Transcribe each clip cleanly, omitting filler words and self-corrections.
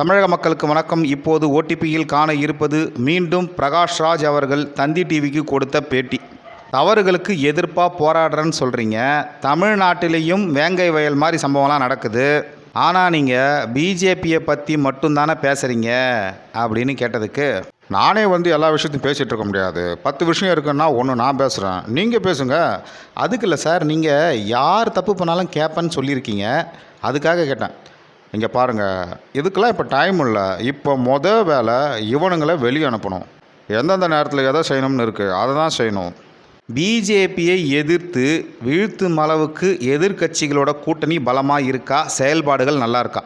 தமிழக மக்களுக்கு வணக்கம். இப்போது ஓடிபியில் காண இருப்பது மீண்டும் பிரகாஷ் ராஜ் அவர்கள் தந்தி டிவிக்கு கொடுத்த பேட்டி. தவறுகளுக்கு எதிர்ப்பாக போராடுறேன்னு சொல்கிறீங்க. தமிழ்நாட்டிலையும் வேங்கை வயல் மாதிரி சம்பவம்லாம் நடக்குது. ஆனால் நீங்கள் பிஜேபியை பற்றி மட்டும்தானே பேசுகிறீங்க அப்படின்னு கேட்டதுக்கு, நானே எல்லா விஷயத்தையும் பேசிகிட்டு இருக்க முடியாது. 10 விஷயம் இருக்குன்னா ஒன்று நான் பேசுகிறேன், நீங்கள் பேசுங்க. அதுக்கு இல்லை சார், நீங்கள் யார் தப்பு பண்ணாலும் கேட்பேன்னு சொல்லியிருக்கீங்க, அதுக்காக கேட்டேன். இங்கே பாருங்கள், இதுக்கெல்லாம் இப்போ டைம் இல்லை. இப்போ வேலை இவனுங்களை வெளியே அனுப்பணும். எந்தெந்த நேரத்தில் எதை செய்யணும்னு இருக்குது, அதை தான் செய்யணும். பிஜேபியை எதிர்த்து வீழ்த்தும் அளவுக்கு எதிர்கட்சிகளோட கூட்டணி பலமாக இருக்கா, செயல்பாடுகள் நல்லா இருக்கா,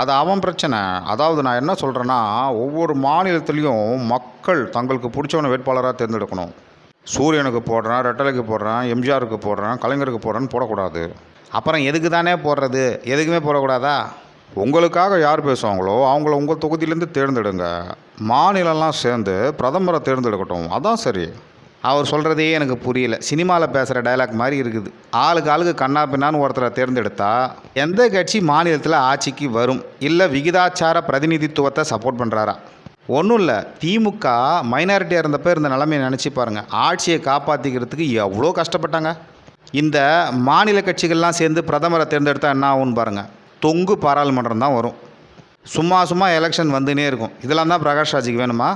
அது அவன் பிரச்சனை. அதாவது நான் என்ன சொல்கிறேன்னா, ஒவ்வொரு மாநிலத்துலேயும் மக்கள் தங்களுக்கு பிடிச்சவனை வேட்பாளராக தேர்ந்தெடுக்கணும். சூரியனுக்கு போடுறேன், ரெட்டலைக்கு போடுறேன், எம்ஜிஆருக்கு போடுறேன், கலைஞருக்கு போடுறேன்னு போடக்கூடாது. அப்புறம் எதுக்கு தானே போடுறது, எதுக்குமே போடக்கூடாதா? உங்களுக்காக யார் பேசுவாங்களோ அவங்கள உங்கள் தொகுதியிலேருந்து தேர்ந்தெடுங்க. மாநிலம்லாம் சேர்ந்து பிரதமரை தேர்ந்தெடுக்கட்டும், அதான் சரி. அவர் சொல்கிறதே எனக்கு புரியல. சினிமாவில் பேசுகிற டைலாக் மாதிரி இருக்குது. ஆளுக்கு கண்ணா பின்னான்னு ஒருத்தரை தேர்ந்தெடுத்தா எந்த கட்சி மாநிலத்தில் ஆட்சிக்கு வரும்? இல்லை விகிதாச்சார பிரதிநிதித்துவத்தை சப்போர்ட் பண்ணுறாரா? ஒன்றும் இல்லை. திமுக மைனாரிட்டியாக இருந்தப்போ இருந்த நிலைமையை நினச்சி பாருங்கள். ஆட்சியை காப்பாற்றிக்கிறதுக்கு எவ்வளோ கஷ்டப்பட்டாங்க. இந்த மாநில கட்சிகள்லாம் சேர்ந்து பிரதமரை தேர்ந்தெடுத்தால் என்ன ஆகும்னு பாருங்கள். தொங்கு பாராளுமன்றம் தான் வரும். சும்மா எலெக்ஷன் வந்துனே இருக்கும். இதெல்லாம் தான் பிரகாஷ் ராஜுக்கு வேணுமா?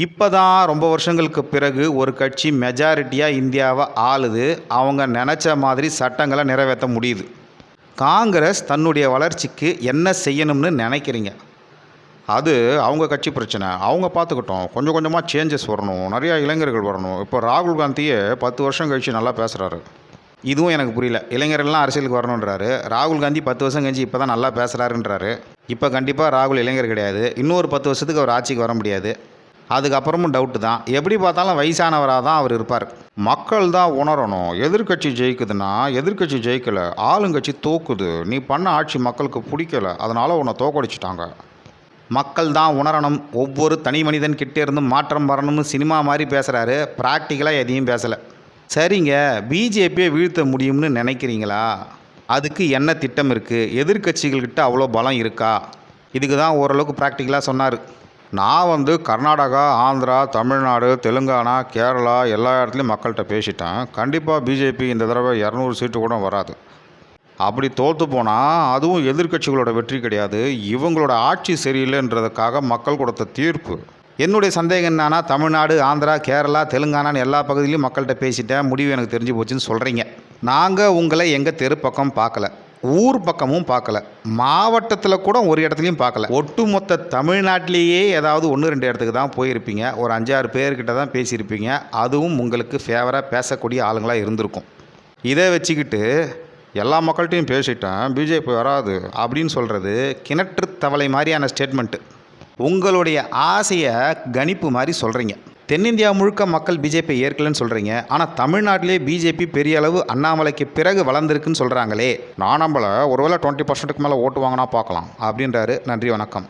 இப்போ தான் ரொம்ப வருஷங்களுக்கு பிறகு ஒரு கட்சி மெஜாரிட்டியாக இந்தியாவை ஆளுது. அவங்க நினச்ச மாதிரி சட்டங்களை நிறைவேற்ற முடியுது. காங்கிரஸ் தன்னுடைய வளர்ச்சிக்கு என்ன செய்யணும்னு நினைக்கிறீங்க? அது அவங்க கட்சி பிரச்சனை, அவங்க பார்த்துக்கிட்டோம். கொஞ்சம் கொஞ்சமாக சேஞ்சஸ் வரணும், நிறையா இளைஞர்கள் வரணும். இப்போ ராகுல் காந்தியே 10 வருஷம் கழித்து நல்லா பேசுகிறாரு. இதுவும் எனக்கு புரியல. இளைஞர்கள்லாம் அரசியலுக்கு வரணுன்றாரு. ராகுல் காந்தி 10 வருஷம் கழிச்சு இப்போ தான் நல்லா பேசுகிறாருன்றாரு. இப்போ கண்டிப்பாக ராகுல் இளைஞர் கிடையாது. இன்னொரு 10 வருஷத்துக்கு அவர் ஆட்சிக்கு வர முடியாது. அதுக்கப்புறமும் டவுட்டு தான். எப்படி பார்த்தாலும் வயசானவராக தான் அவர் இருப்பார். மக்கள் தான் உணரணும். எதிர்கட்சி ஜெயிக்குதுன்னா எதிர்கட்சி ஜெயிக்கலை, ஆளுங்கட்சி தோக்குது. நீ பண்ண ஆட்சி மக்களுக்கு பிடிக்கலை, அதனால் உன்னை தோக்கடிச்சிட்டாங்க. மக்கள் தான் உணரணும். ஒவ்வொரு தனி மனிதன் கிட்டே இருந்து மாற்றம் வரணும்னு சினிமா மாதிரி பேசுகிறாரு. ப்ராக்டிக்கலாக எதையும் பேசலை. சரிங்க, பிஜேபியை வீழ்த்த முடியும்னு நினைக்கிறீங்களா? அதுக்கு என்ன திட்டம் இருக்குது? எதிர்கட்சிகள்கிட்ட அவ்வளோ பலம் இருக்கா? இதுக்கு தான் ஓரளவுக்கு ப்ராக்டிக்கலாக சொன்னார். நான் கர்நாடகா, ஆந்திரா, தமிழ்நாடு, தெலுங்கானா, கேரளா எல்லா இடத்துலையும் மக்கள்கிட்ட பேசிட்டேன். கண்டிப்பாக பிஜேபி இந்த தடவை 200 சீட்டு கூட வராது. அப்படி தோற்று போனால் அதுவும் எதிர்கட்சிகளோட வெற்றி கிடையாது, இவங்களோட ஆட்சி சரியில்லைன்றதுக்காக மக்கள் கொடுத்த தீர்ப்பு. என்னுடைய சந்தேகம் என்னன்னா, தமிழ்நாடு, ஆந்திரா, கேரளா, தெலுங்கானான்னு எல்லா பகுதியிலையும் மக்கள்கிட்ட பேசிட்டேன், முடிவு எனக்கு தெரிஞ்சு போச்சுன்னு சொல்கிறீங்க. நாங்கள் உங்களை எங்கள் தெரு பக்கம் பார்க்கல, ஊர் பக்கமும் பார்க்கல, மாவட்டத்தில் கூட ஒரு இடத்துலையும் பார்க்கல. ஒட்டுமொத்த தமிழ்நாட்டிலேயே ஏதாவது 1-2 இடத்துக்கு தான் போயிருப்பீங்க. ஒரு 5-6 பேர்கிட்ட தான் பேசியிருப்பீங்க. அதுவும் உங்களுக்கு ஃபேவராக பேசக்கூடிய ஆளுங்களாக இருந்திருக்கும். இதை வச்சுக்கிட்டு எல்லா மக்கள்கிட்டையும் பேசிட்டேன், பிஜேபி வராது அப்படின்னு சொல்கிறது கிணற்று தவளை மாதிரியான ஸ்டேட்மெண்ட்டு. உங்களுடைய ஆசையை கணிப்பு மாதிரி சொல்கிறீங்க. தென்னிந்தியா முழுக்க மக்கள் பிஜேபி ஏற்கலன்னு சொல்கிறீங்க. ஆனால் தமிழ்நாட்டிலே பிஜேபி பெரிய அளவு அண்ணாமலைக்கு பிறகு வளர்ந்துருக்குன்னு சொல்கிறாங்களே. நான் நம்பலை. ஒருவேளை 20% மேலே ஓட்டு வாங்கினா பார்க்கலாம் அப்படின்றாரு. நன்றி, வணக்கம்.